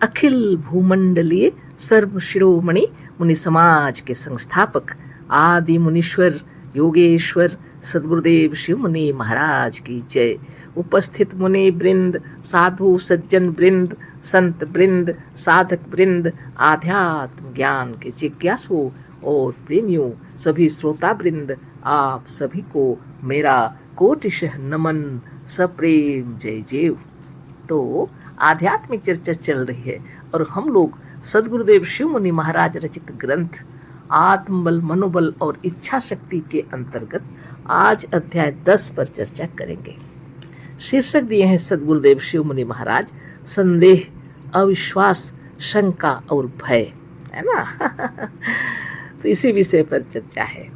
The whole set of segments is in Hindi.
अखिल भूमंडलीय सर्व शिरोमणि मुनि समाज के संस्थापक आदि मुनीश्वर योगेश्वर सद्गुरुदेव शिव मुनि महाराज की जय। उपस्थित मुनि वृंद, साधु सज्जन वृंद, संत वृंद, साधक वृंद, आध्यात्म ज्ञान के जिज्ञासु और प्रेमियों, सभी श्रोता वृंद, आप सभी को मेरा कोटिशः नमन, सप्रेम जय जय। तो आध्यात्मिक चर्चा चल रही है और हम लोग सद्गुरुदेव शिव मुनि महाराज रचित ग्रंथ आत्मबल, मनोबल और इच्छा शक्ति के अंतर्गत आज अध्याय 10 पर चर्चा करेंगे। शीर्षक दिए हैं सद्गुरुदेव शिव मुनि महाराज, संदेह, अविश्वास, शंका और भय, है ना। तो इसी विषय पर चर्चा है।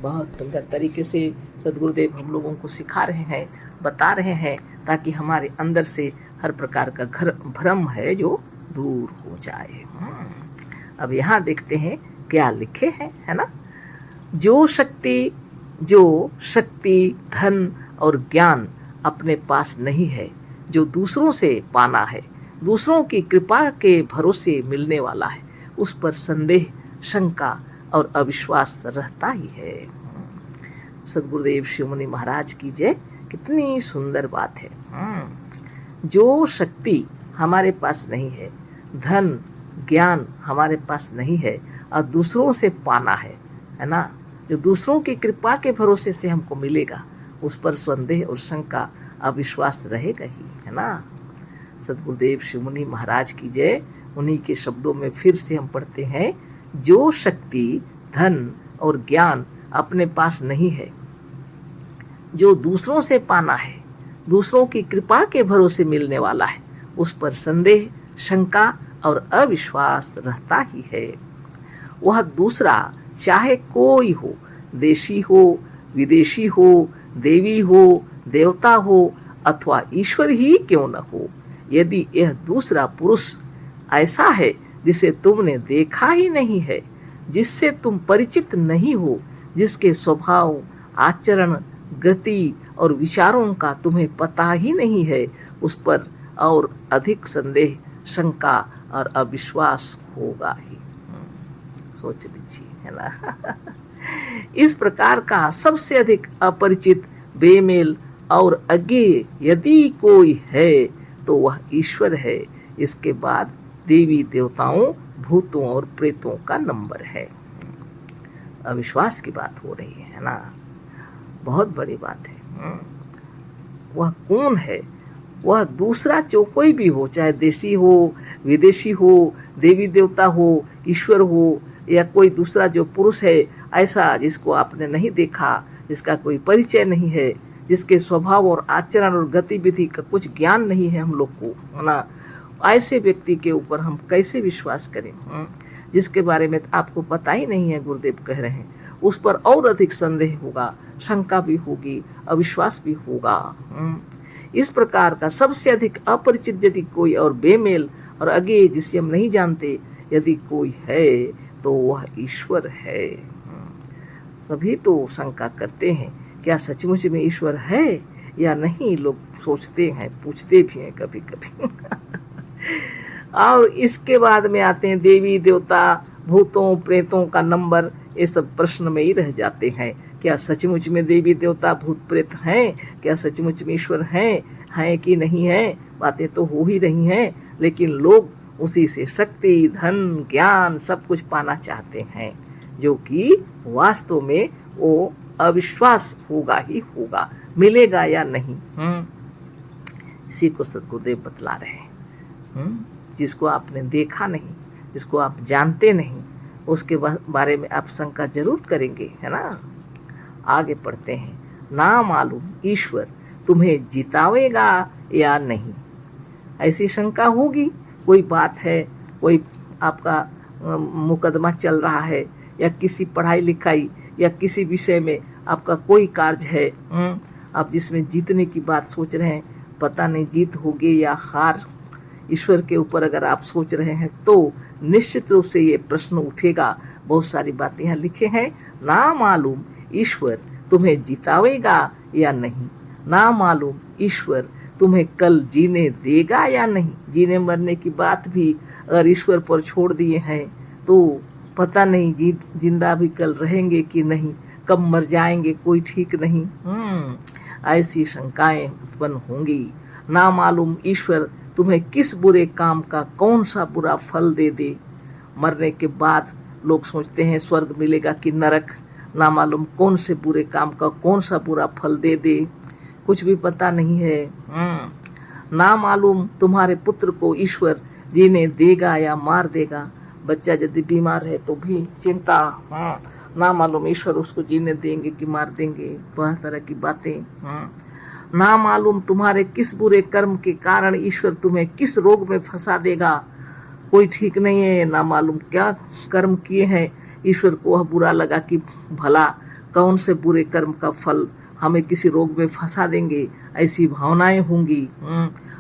बहुत सुंदर तरीके से सद्गुरुदेव हम लोगों को सिखा रहे हैं, बता रहे हैं, ताकि हमारे अंदर से हर प्रकार का भ्रम है जो दूर हो जाए। अब यहाँ देखते हैं क्या लिखे हैं, है ना। जो शक्ति, धन और ज्ञान अपने पास नहीं है, जो दूसरों से पाना है, दूसरों की कृपा के भरोसे मिलने वाला है, उस पर संदेह, शंका और अविश्वास रहता ही है। सद्गुरुदेव शिव मुनि महाराज की जय। कितनी सुंदर बात है। जो शक्ति हमारे पास नहीं है, धन ज्ञान हमारे पास नहीं है और दूसरों से पाना है ना, जो दूसरों की कृपा के भरोसे से हमको मिलेगा, उस पर संदेह और शंका अविश्वास रहेगा ही, है ना। सद्गुरुदेव शिव मुनि महाराज की जय। उन्हीं के शब्दों में फिर से हम पढ़ते हैं, जो शक्ति, धन और ज्ञान अपने पास नहीं है, जो दूसरों से पाना है, दूसरों की कृपा के भरोसे मिलने वाला है, उस पर संदेह, शंका और अविश्वास रहता ही है। वह दूसरा चाहे कोई हो, देशी हो, विदेशी हो, देवी हो, देवता हो अथवा ईश्वर ही क्यों न हो, यदि यह दूसरा पुरुष ऐसा है जिसे तुमने देखा ही नहीं है, जिससे तुम परिचित नहीं हो, जिसके स्वभाव, आचरण, गति और विचारों का तुम्हें पता ही नहीं है, उस पर और अधिक संदेह, शंका और अविश्वास होगा ही। सोच लीजिए, है ना। इस प्रकार का सबसे अधिक अपरिचित, बेमेल और अज्ञेय यदि कोई है तो वह ईश्वर है। इसके बाद देवी देवताओं, भूतों और प्रेतों का नंबर है। अविश्वास की बात हो रही है ना, बहुत बड़ी बात है। वह कौन है? वह दूसरा जो कोई भी हो, चाहे देशी हो, विदेशी हो, देवी देवता हो, ईश्वर हो, या कोई दूसरा जो पुरुष है ऐसा जिसको आपने नहीं देखा, जिसका कोई परिचय नहीं है, जिसके स्वभाव और आचरण और गतिविधि का कुछ ज्ञान नहीं है हम लोग को, है ना। ऐसे व्यक्ति के ऊपर हम कैसे विश्वास करें, जिसके बारे में आपको पता ही नहीं है, गुरुदेव कह रहे हैं, उस पर और अधिक संदेह होगा, शंका भी होगी, अविश्वास भी होगा। इस प्रकार का सबसे अधिक अपरिचित यदि कोई और बेमेल और अज्ञेय जिसे हम नहीं जानते यदि कोई है तो वह ईश्वर है। सभी तो शंका करते हैं, क्या सचमुच में ईश्वर है या नहीं, लोग सोचते हैं, पूछते भी हैं कभी कभी। और इसके बाद में आते हैं देवी देवता, भूतों प्रेतों का नंबर। ये सब प्रश्न में ही रह जाते हैं, क्या सचमुच में देवी देवता भूत प्रेत हैं, क्या सचमुच में ईश्वर हैं कि नहीं है। बातें तो हो ही रही हैं, लेकिन लोग उसी से शक्ति, धन, ज्ञान सब कुछ पाना चाहते हैं, जो कि वास्तव में वो अविश्वास होगा ही होगा, मिलेगा या नहीं। इसी को सद्गुरुदेव बतला रहे हैं। जिसको आपने देखा नहीं, जिसको आप जानते नहीं, उसके बारे में आप शंका जरूर करेंगे, है ना। आगे पढ़ते हैं, ना मालूम ईश्वर तुम्हें जितावेगा या नहीं, ऐसी शंका होगी। कोई बात है, कोई आपका मुकदमा चल रहा है, या किसी पढ़ाई लिखाई या किसी विषय में आपका कोई कार्य है, आप जिसमें जीतने की बात सोच रहे हैं, पता नहीं जीत होगी या हार। ईश्वर के ऊपर अगर आप सोच रहे हैं तो निश्चित रूप से ये प्रश्न उठेगा। बहुत सारी बातें यहाँ लिखे हैं, ना मालूम ईश्वर तुम्हें जितावेगा या नहीं, ना मालूम ईश्वर तुम्हें कल जीने देगा या नहीं। जीने मरने की बात भी अगर ईश्वर पर छोड़ दिए हैं तो पता नहीं जिंदा भी कल रहेंगे कि नहीं, कब मर जाएंगे कोई ठीक नहीं। ऐसी शंकाएं उत्पन्न होंगी। ना मालूम ईश्वर तुम्हें किस बुरे काम का कौन सा बुरा फल दे दे। मरने के बाद लोग सोचते हैं स्वर्ग मिलेगा कि नरक, ना मालूम कौन से बुरे काम का कौन सा बुरा फल दे दे, कुछ भी पता नहीं है। ना मालूम तुम्हारे पुत्र को ईश्वर जीने देगा या मार देगा। बच्चा यदि बीमार है तो भी चिंता, ना मालूम ईश्वर उसको जीने देंगे कि मार देंगे, तरह तरह की बातें। ना मालूम तुम्हारे किस बुरे कर्म के कारण ईश्वर तुम्हें किस रोग में फंसा देगा, कोई ठीक नहीं है। ना मालूम क्या कर्म किए हैं ईश्वर को वह बुरा लगा कि भला कौन से बुरे कर्म का फल हमें किसी रोग में फंसा देंगे, ऐसी भावनाएं होंगी।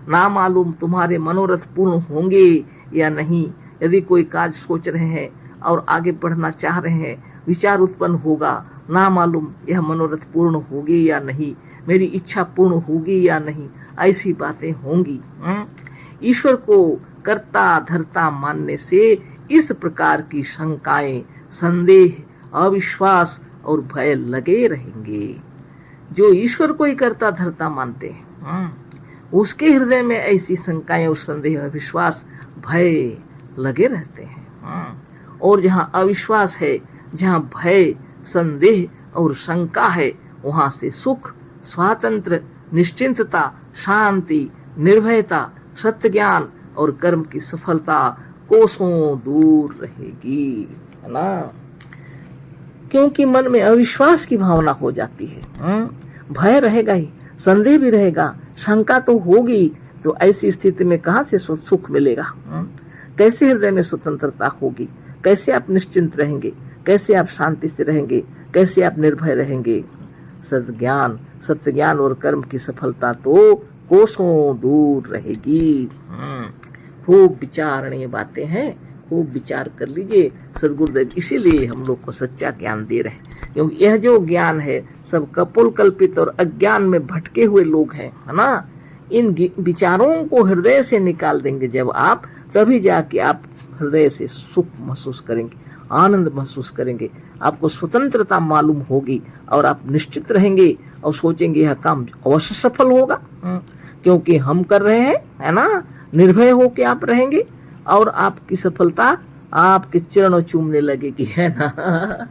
ना मालूम तुम्हारे मनोरथ पूर्ण होंगे या नहीं। यदि कोई कार्य सोच रहे हैं और आगे बढ़ना चाह रहे हैं, विचार उत्पन्न होगा, ना मालूम यह मनोरथ पूर्ण होगी या नहीं, मेरी इच्छा पूर्ण होगी या नहीं, ऐसी बातें होंगी। ईश्वर को कर्ता धर्ता मानने से इस प्रकार की शंकाएं, संदेह, अविश्वास और भय लगे रहेंगे। जो ईश्वर को ही कर्ता धर्ता मानते हैं, उसके हृदय में ऐसी शंकाएं और संदेह, अविश्वास, भय लगे रहते हैं। और जहाँ अविश्वास है, जहाँ भय, संदेह और शंका है, वहाँ से सुख, स्वातंत्र, निश्चिंतता, शांति, निर्भयता, सत्य ज्ञान और कर्म की सफलता कोसों दूर रहेगी, है ना। क्योंकि मन में अविश्वास की भावना हो जाती है, भय रहेगा ही, संदेह भी रहेगा, शंका तो होगी। तो ऐसी स्थिति में कहाँ से सुख मिलेगा, कैसे हृदय में स्वतंत्रता होगी, कैसे आप निश्चिंत रहेंगे, कैसे आप शांति से रहेंगे, कैसे आप निर्भय रहेंगे। सत्य ज्ञान और कर्म की सफलता तो कोसों दूर रहेगी। खूब विचारणीय बातें हैं, खूब विचार कर लीजिए। सदगुरुदेव इसीलिए हम लोग को सच्चा ज्ञान दे रहे हैं, क्योंकि यह जो ज्ञान है सब कपोल कल्पित और अज्ञान में भटके हुए लोग हैं, है ना। इन विचारों को हृदय से निकाल देंगे जब आप, तभी जाके आप हृदय से सुख महसूस करेंगे, आनंद महसूस करेंगे, आपको स्वतंत्रता मालूम होगी और आप निश्चित रहेंगे और सोचेंगे यह काम अवश्य सफल होगा, क्योंकि हम कर रहे हैं, है ना। निर्भय होके आप रहेंगे और आपकी सफलता आपके चरणों चूमने लगेगी, है ना।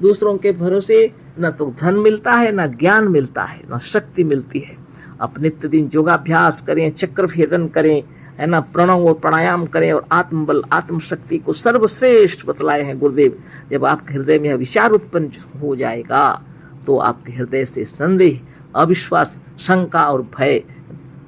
दूसरों के भरोसे न तो धन मिलता है, न ज्ञान मिलता है, न शक्ति मिलती है। आप नित्य दिन योगाभ्यास करें, चक्र भेदन करें, है ना, प्रणव और प्राणायाम करें और आत्मबल, आत्मशक्ति को सर्वश्रेष्ठ बतलाए हैं गुरुदेव। जब आपके हृदय में विचार उत्पन्न हो जाएगा तो आपके हृदय से संदेह, अविश्वास, शंका और भय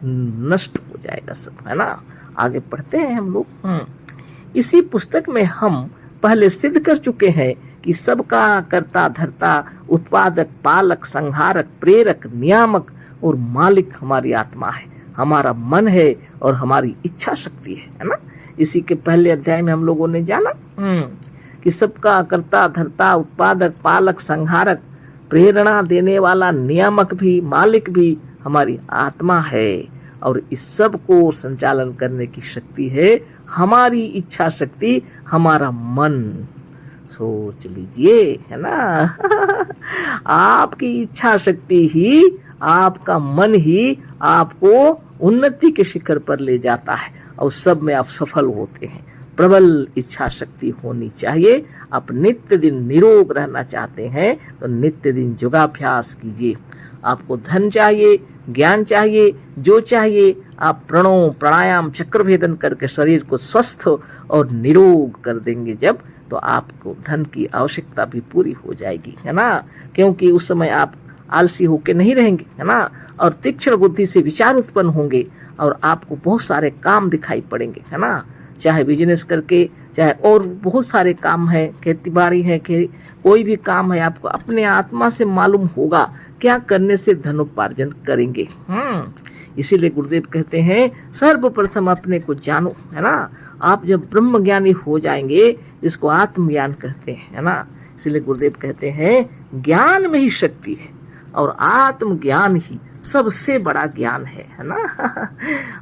नष्ट हो जाएगा सब, है ना। आगे पढ़ते हैं हम लोग। इसी पुस्तक में हम पहले सिद्ध कर चुके हैं कि सबका कर्ता धर्ता, उत्पादक, पालक, संहारक, प्रेरक, नियामक और मालिक हमारी आत्मा है, हमारा मन है और हमारी इच्छा शक्ति है ना। इसी के पहले अध्याय में हम लोगों ने जाना कि सबका कर्ता धर्ता, उत्पादक, पालक, संहारक, प्रेरणा देने वाला, नियामक भी, मालिक भी हमारी आत्मा है। और इस सब को संचालन करने की शक्ति है हमारी इच्छा शक्ति, हमारा मन। सोच लीजिए, है ना। आपकी इच्छा शक्ति ही, आपका मन ही आपको उन्नति के शिखर पर ले जाता है और सब में आप सफल होते हैं। प्रबल इच्छा शक्ति होनी चाहिए। आप नित्य दिन निरोग रहना चाहते हैं तो नित्य दिन योगाभ्यास कीजिए। आपको धन चाहिए, ज्ञान चाहिए, जो चाहिए आप प्रणव, प्राणायाम, चक्र भेदन करके शरीर को स्वस्थ और निरोग कर देंगे जब, तो आपको धन की आवश्यकता भी पूरी हो जाएगी, है ना। क्योंकि उस समय आप आलसी होके नहीं रहेंगे, है ना, और तीक्ष्ण बुद्धि से विचार उत्पन्न होंगे और आपको बहुत सारे काम दिखाई पड़ेंगे, है ना। चाहे बिजनेस करके, चाहे और बहुत सारे काम है, खेती बाड़ी है, कोई भी काम है, आपको अपने आत्मा से मालूम होगा क्या करने से धनोपार्जन करेंगे। इसीलिए गुरुदेव कहते हैं सर्वप्रथम अपने को जानो, है ना। आप जब ब्रह्म ज्ञानी हो जाएंगे, जिसको आत्मज्ञान कहते हैं, है ना। इसीलिए गुरुदेव कहते हैं ज्ञान में ही शक्ति है और आत्मज्ञान ही सबसे बड़ा ज्ञान है ना।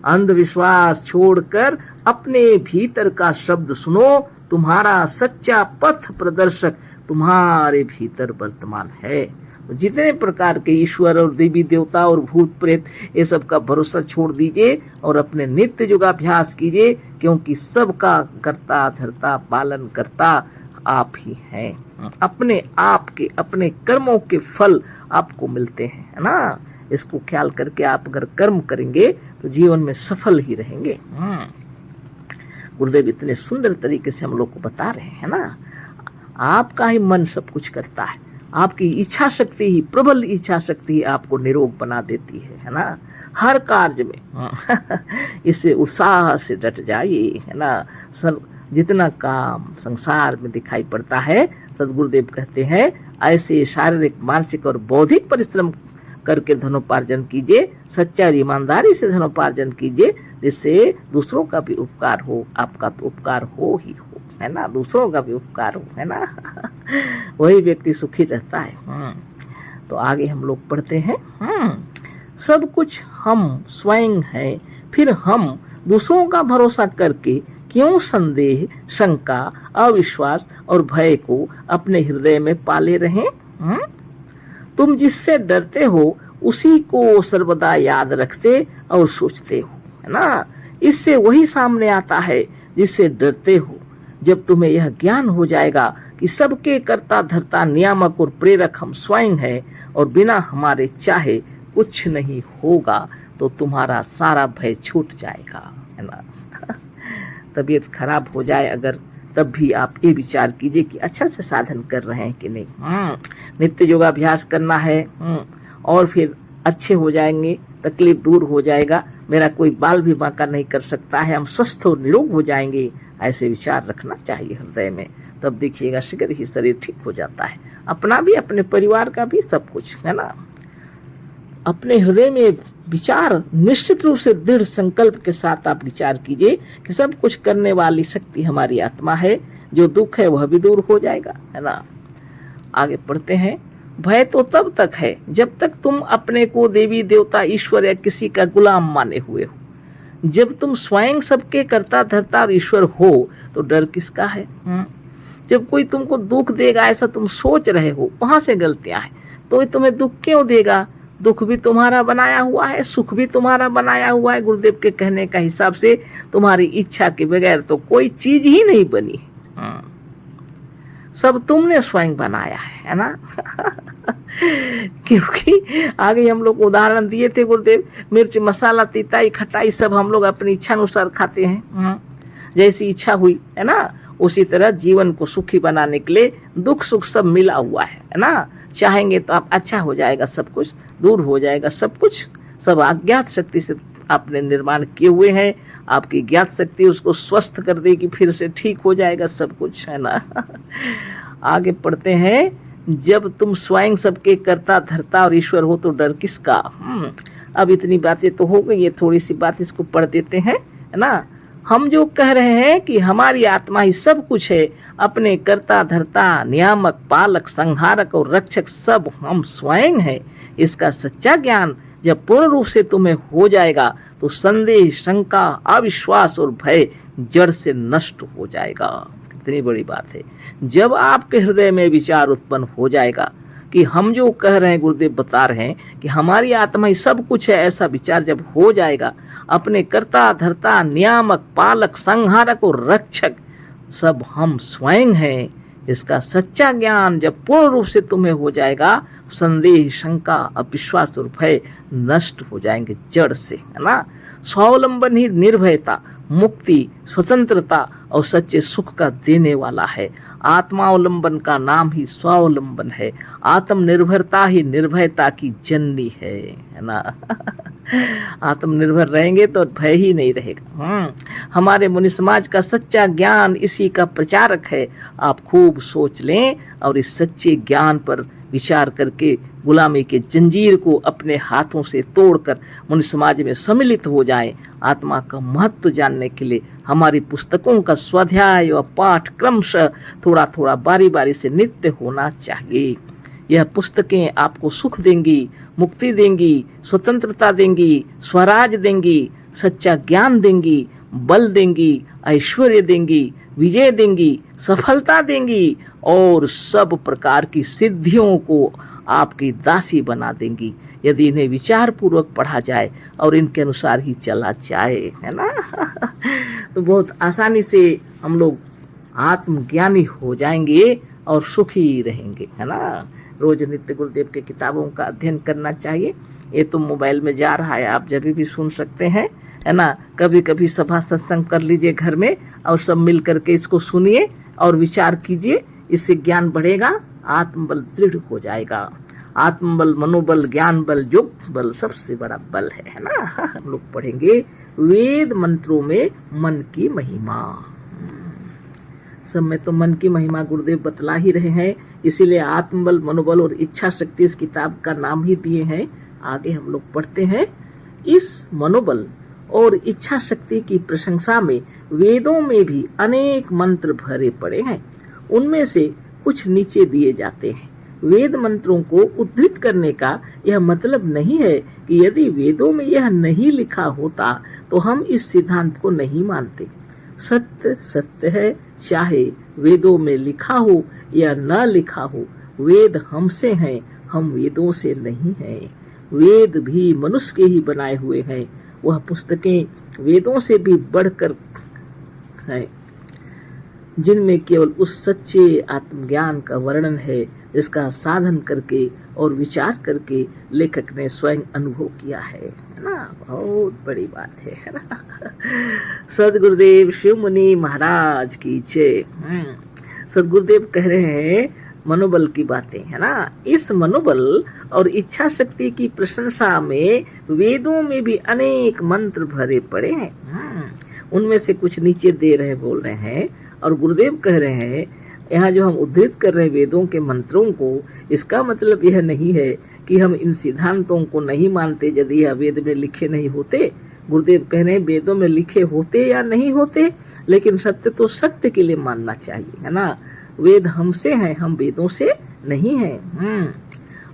अंधविश्वास छोड़कर अपने भीतर का शब्द सुनो, तुम्हारा सच्चा पथ प्रदर्शक तुम्हारे भीतर वर्तमान है। जितने प्रकार के ईश्वर और देवी देवता और भूत प्रेत ये सब का भरोसा छोड़ दीजिए और अपने नित्य योगाभ्यास कीजिए, क्योंकि सबका कर्ता धर्ता पालन करता आप ही हैं। अपने आप के अपने कर्मों के फल आपको मिलते हैं, है ना। इसको ख्याल करके आप अगर कर्म करेंगे तो जीवन में सफल ही रहेंगे। गुरुदेव इतने सुंदर तरीके से हम लोग को बता रहे हैं ना। आपका ही मन सब कुछ करता है, आपकी इच्छा शक्ति ही, प्रबल इच्छा शक्ति ही आपको निरोग बना देती है ना। हर कार्य में इससे उत्साह से डट जाइए, है ना। सब जितना काम संसार में दिखाई पड़ता है, सदगुरुदेव कहते हैं ऐसे शारीरिक मानसिक और बौद्धिक परिश्रम करके धनोपार्जन कीजिए, सच्चा और ईमानदारी से धनोपार्जन कीजिए, जिससे दूसरों का भी उपकार हो। आपका तो उपकार हो ही हो, है ना, दूसरों का भी उपकार हो, है ना। वही व्यक्ति सुखी रहता है। तो आगे हम लोग पढ़ते हैं, सब कुछ हम स्वयं हैं, फिर हम दूसरों का भरोसा करके क्यों संदेह, शंका, अविश्वास और भय को अपने हृदय में पाले रहें। तुम जिससे डरते हो उसी को सर्वदा याद रखते और सोचते हो, है ना। इससे वही सामने आता है जिससे डरते हो। जब तुम्हें यह ज्ञान हो जाएगा कि सबके कर्ता धर्ता नियामक और प्रेरक हम स्वयं हैं और बिना हमारे चाहे कुछ नहीं होगा, तो तुम्हारा सारा भय छूट जाएगा, है ना। तबीयत खराब हो जाए अगर, तब भी आप ये विचार कीजिए कि अच्छा से साधन कर रहे हैं कि नहीं। नित्य योगाभ्यास करना है और फिर अच्छे हो जाएंगे, तकलीफ दूर हो जाएगा, मेरा कोई बाल भी बांका नहीं कर सकता है, हम स्वस्थ और निरोग हो जाएंगे, ऐसे विचार रखना चाहिए हृदय में। तब देखिएगा शीघ्र ही शरीर ठीक हो जाता है, अपना भी अपने परिवार का भी, सब कुछ, है ना। अपने हृदय में विचार निश्चित रूप से दृढ़ संकल्प के साथ आप विचार कीजिए कि सब कुछ करने वाली शक्ति हमारी आत्मा है, जो दुख है वह भी दूर हो जाएगा, है ना। आगे पढ़ते हैं, भय तो तब तक है जब तक तुम अपने को देवी देवता ईश्वर या किसी का गुलाम माने हुए हो। जब तुम स्वयं सबके कर्ता धर्ता और ईश्वर हो तो डर किसका है। जब कोई तुमको दुख देगा ऐसा तुम सोच रहे हो, वहां से गलतियां हैं। तो तुम्हें दुख क्यों देगा? दुख भी तुम्हारा बनाया हुआ है, सुख भी तुम्हारा बनाया हुआ है। गुरुदेव के कहने का हिसाब से तुम्हारी इच्छा के बगैर तो कोई चीज ही नहीं बनी, सब तुमने स्वयं बनाया है ना। क्योंकि आगे हम लोग उदाहरण दिए थे गुरुदेव, मिर्च मसाला तीताई खटाई सब हम लोग अपनी इच्छा अनुसार खाते हैं। जैसी इच्छा हुई, है ना, उसी तरह जीवन को सुखी बनाने के लिए दुख सुख सब मिला हुआ है ना। चाहेंगे तो आप अच्छा हो जाएगा, सब कुछ दूर हो जाएगा, सब कुछ सब अज्ञात शक्ति से आपने निर्माण किए हुए हैं। आपकी ज्ञात शक्ति उसको स्वस्थ कर देगी, फिर से ठीक हो जाएगा सब कुछ, है ना। आगे पढ़ते हैं, जब तुम स्वयं सबके कर्ता धर्ता और ईश्वर हो तो डर किसका। अब इतनी बातें तो हो गई, ये थोड़ी सी बात इसको पढ़ देते हैं, है ना। हम जो कह रहे हैं कि हमारी आत्मा ही सब कुछ है, अपने कर्ता धर्ता नियामक पालक संहारक और रक्षक सब हम स्वयं हैं, इसका सच्चा ज्ञान जब पूर्ण रूप से तुम्हें हो जाएगा तो संदेह शंका अविश्वास और भय जड़ से नष्ट हो जाएगा। कितनी बड़ी बात है। जब आपके हृदय में विचार उत्पन्न हो जाएगा कि हम जो कह रहे हैं, गुरुदेव बता रहे हैं कि हमारी आत्मा ही सब कुछ है, ऐसा विचार जब हो जाएगा, अपने कर्ता धर्ता नियामक पालक संहारक और रक्षक सब हम स्वयं हैं, इसका सच्चा ज्ञान जब पूर्ण रूप से तुम्हें हो जाएगा, संदेह शंका अविश्वास और भय नष्ट हो जाएंगे जड़ से, है ना। स्वावलंबन ही निर्भयता, मुक्ति, स्वतंत्रता और सच्चे सुख का देने वाला है। आत्मावलंबन का नाम ही स्वावलंबन है। आत्मनिर्भरता ही निर्भयता की जननी है ना। आत्मनिर्भर रहेंगे तो भय ही नहीं रहेगा। हमारे मुनि समाज का सच्चा ज्ञान इसी का प्रचारक है। आप खूब सोच लें और इस सच्चे ज्ञान पर विचार करके गुलामी के जंजीर को अपने हाथों से तोड़कर मुनि समाज में सम्मिलित हो जाएं। आत्मा का महत्व जानने के लिए हमारी पुस्तकों का स्वाध्याय व पाठ क्रमशः थोड़ा थोड़ा बारी बारी से नित्य होना चाहिए। यह पुस्तकें आपको सुख देंगी, मुक्ति देंगी, स्वतंत्रता देंगी, स्वराज देंगी, सच्चा ज्ञान देंगी, बल देंगी, ऐश्वर्य देंगी, विजय देंगी, सफलता देंगी और सब प्रकार की सिद्धियों को आपकी दासी बना देंगी यदि इन्हें विचार पूर्वक पढ़ा जाए और इनके अनुसार ही चला जाए, है ना। तो बहुत आसानी से हम लोग आत्मज्ञानी हो जाएंगे और सुखी रहेंगे, है ना। रोज नित्य गुरुदेव के किताबों का अध्ययन करना चाहिए। ये तो मोबाइल में जा रहा है, आप जब भी सुन सकते हैं, है ना। कभी कभी सभा सत्संग कर लीजिए घर में और सब मिल करके इसको सुनिए और विचार कीजिए, इससे ज्ञान बढ़ेगा, आत्मबल दृढ़ हो जाएगा। आत्मबल, मनोबल, ज्ञान बल, योग बल सबसे बड़ा बल है ना। हम लोग पढ़ेंगे वेद मंत्रों में मन की महिमा। सब में तो मन की महिमा गुरुदेव बतला ही रहे हैं, इसीलिए आत्मबल, मनोबल और इच्छा शक्ति इस किताब का नाम ही दिए हैं। आगे हम लोग पढ़ते हैं। इस मनोबल और इच्छा शक्ति की प्रशंसा में वेदों में भी अनेक मंत्र भरे पड़े हैं। उनमें से कुछ नीचे दिए जाते हैं। वेद मंत्रों को उद्धृत करने का यह मतलब नहीं है कि यदि वेदों में यह नहीं लिखा होता तो हम इस सिद्धांत को नहीं मानते। सत्य सत्य है, चाहे वेदों में लिखा हो या न लिखा हो। वेद हमसे हैं, हम वेदों से नहीं हैं। वेद भी मनुष्य के ही बनाए हुए हैं। वह पुस्तकें वेदों से भी बढ़कर हैं, जिनमें केवल उस सच्चे आत्मज्ञान का वर्णन है जिसका साधन करके और विचार करके लेखक ने स्वयं अनुभव किया है ना। बहुत बड़ी बात है ना। सदगुरुदेव शिव मुनि महाराज की जय। सदगुरुदेव कह रहे हैं मनोबल की बातें, है ना। इस मनोबल और इच्छा शक्ति की प्रशंसा में वेदों में भी अनेक मंत्र भरे पड़े हैं। उनमें से कुछ नीचे दे रहे बोल रहे हैं और गुरुदेव कह रहे हैं यहाँ जो हम उद्धृत कर रहे हैं वेदों के मंत्रों को, इसका मतलब यह नहीं है कि हम इन सिद्धांतों को नहीं मानते यदि यह वेद में लिखे नहीं होते। गुरुदेव कह रहे हैं वेदों में लिखे होते या नहीं होते, लेकिन सत्य तो सत्य के लिए मानना चाहिए, है ना। वेद हमसे हैं, हम वेदों से नहीं हैं।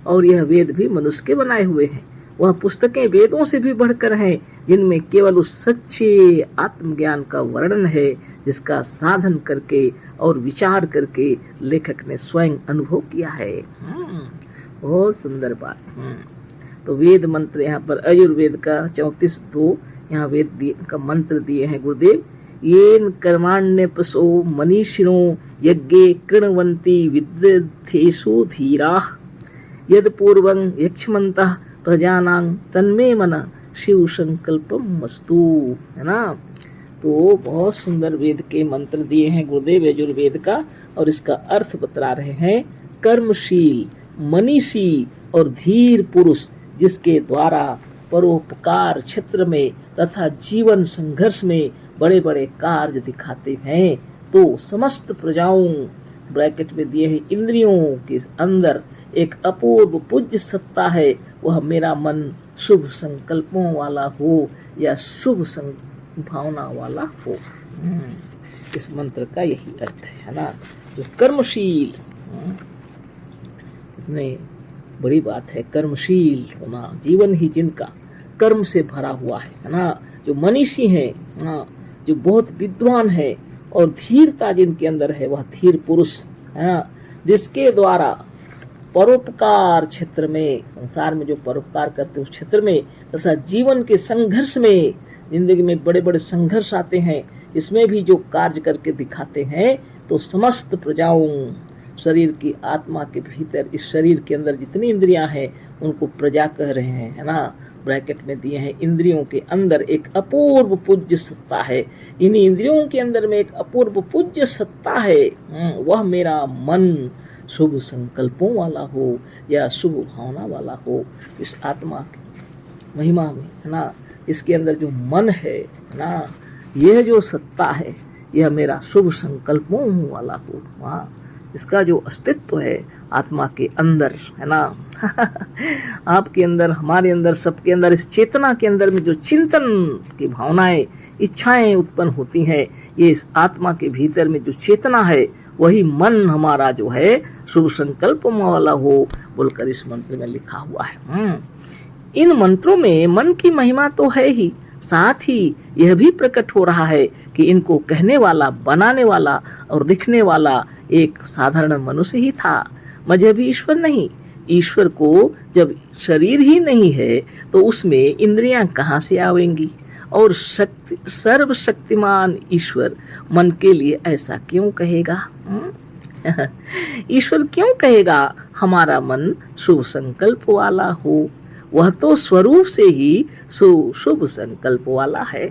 और यह वेद भी मनुष्य के बनाए हुए हैं। वह पुस्तकें वेदों से भी बढ़कर हैं, जिनमें केवल उस सच्चे आत्मज्ञान का वर्णन है जिसका साधन करके और विचार करके लेखक ने स्वयं अनुभव किया है। बहुत सुंदर बात। तो वेद मंत्र यहाँ पर आयुर्वेद का 34 यहाँ वेद का मंत्र दिए हैं गुरुदेव। येन कर्माण्यपसो मनीषिणो यज्ञे कृण्वन्ति विद्यथेषु धीराः यद पूर्वं यक्ष्मन्तः प्रजानां तन्मे मन शिव संकल्पम मस्तु, है ना। तो बहुत सुंदर वेद के मंत्र दिए हैं गुरुदेव यजुर्वेद का, और इसका अर्थ बता रहे हैं। कर्मशील, मनीषी और धीर पुरुष जिसके द्वारा परोपकार क्षेत्र में तथा जीवन संघर्ष में बड़े बड़े कार्य दिखाते हैं, तो समस्त प्रजाओं ब्रैकेट में दिए हैं इंद्रियों के अंदर एक अपूर्व पूज्य सत्ता है। वह मेरा मन शुभ संकल्पों वाला हो या शुभ भावना वाला हो। इस मंत्र का यही अर्थ है ना। जो कर्मशील, इतने बड़ी बात है कर्मशील होना, जीवन ही जिनका कर्म से भरा हुआ है ना। जो मनीषी है, जो बहुत विद्वान है और धीरता जिनके अंदर है, वह धीर पुरुष है ना, जिसके द्वारा परोपकार क्षेत्र में, संसार में जो परोपकार करते उस क्षेत्र में तथा जीवन के संघर्ष में, जिंदगी में बड़े बड़े संघर्ष आते हैं, इसमें भी जो कार्य करके दिखाते हैं, तो समस्त प्रजाओं, शरीर की आत्मा के भीतर, इस शरीर के अंदर जितनी इंद्रियां हैं उनको प्रजा कह रहे हैं, है ना। ब्रैकेट में दिए हैं इंद्रियों के अंदर एक अपूर्व पूज्य सत्ता है। इन इंद्रियों के अंदर में एक अपूर्व पूज्य सत्ता है। वह मेरा मन शुभ संकल्पों वाला हो या शुभ भावना वाला हो। इस आत्मा की महिमा में, है ना, इसके अंदर जो मन है ना, यह जो सत्ता है, यह मेरा शुभ संकल्पों वाला हो। वहाँ इसका जो अस्तित्व है आत्मा के अंदर, है ना। आपके अंदर, हमारे अंदर, सबके अंदर, इस चेतना के अंदर में जो चिंतन की भावनाएं, इच्छाएं उत्पन्न होती हैं, ये इस आत्मा के भीतर में जो चेतना है, वही मन हमारा जो है शुभ संकल्प वाला हो बोलकर इस मंत्र में लिखा हुआ है। इन मंत्रों में मन की महिमा तो है ही, साथ ही यह भी प्रकट हो रहा है कि इनको कहने वाला, बनाने वाला और लिखने वाला एक साधारण मनुष्य ही था, मजहबी ईश्वर नहीं। ईश्वर को जब शरीर ही नहीं है तो उसमें इंद्रियां कहाँ से आवेंगी? और शक्ति, सर्वशक्तिमान ईश्वर मन के लिए ऐसा क्यों कहेगा? ईश्वर क्यों कहेगा हमारा मन शुभ संकल्प वाला हो? वह तो स्वरूप से ही शुभ संकल्प वाला है।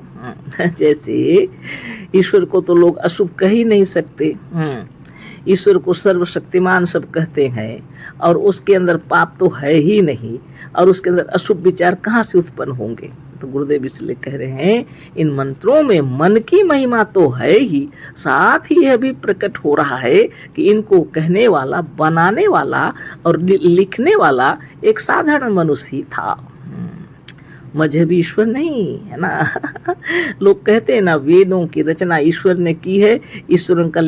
जैसे ईश्वर को तो लोग अशुभ कह ही नहीं सकते। ईश्वर को सर्वशक्तिमान सब कहते हैं और उसके अंदर पाप तो है ही नहीं, और उसके अंदर अशुभ विचार कहाँ से उत्पन्न होंगे? तो गुरुदेव इसलिए कह रहे हैं इन मंत्रों में मन की महिमा तो है ही, साथ ही यह भी प्रकट हो रहा है कि इनको कहने वाला, बनाने वाला और लिखने वाला एक साधारण मनुष्य ही था, मजहबी ईश्वर नहीं, है ना। लोग कहते हैं ना वेदों की रचना ईश्वर ने की है, ईश्वर का